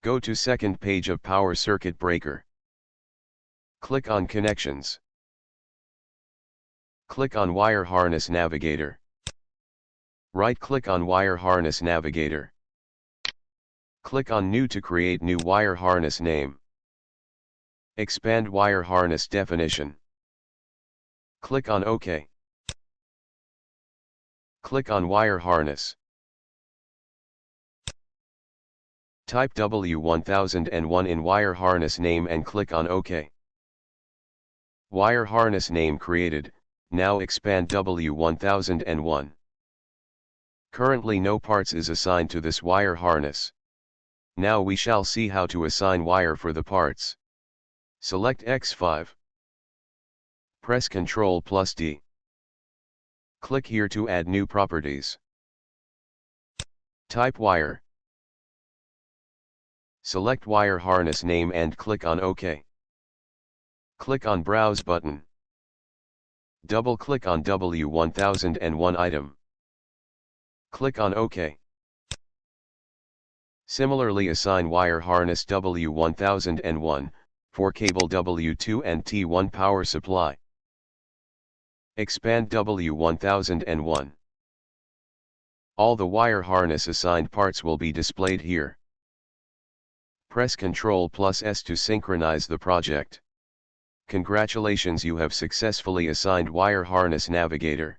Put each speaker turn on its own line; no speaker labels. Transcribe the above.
Go to second page of Power Circuit Breaker. Click on Connections. Click on Wire Harness Navigator. Right-click on Wire Harness Navigator. Click on New to create new wire harness name. Expand wire harness definition. Click on OK. Click on Wire Harness. Type W1001 in wire harness name and click on OK. Wire harness name created, now expand W1001. Currently no parts is assigned to this wire harness. Now we shall see how to assign wire for the parts. Select X5. Press Ctrl+ D. Click here to add new properties. Type wire. Select wire harness name and click on OK. Click on Browse button. Double-click on W1001 item. Click on OK. Similarly assign wire harness W1001, for cable W2 and T1 power supply. Expand W1001. All the wire harness assigned parts will be displayed here. Press Ctrl+S to synchronize the project. Congratulations, you have successfully assigned Wire Harness Navigator.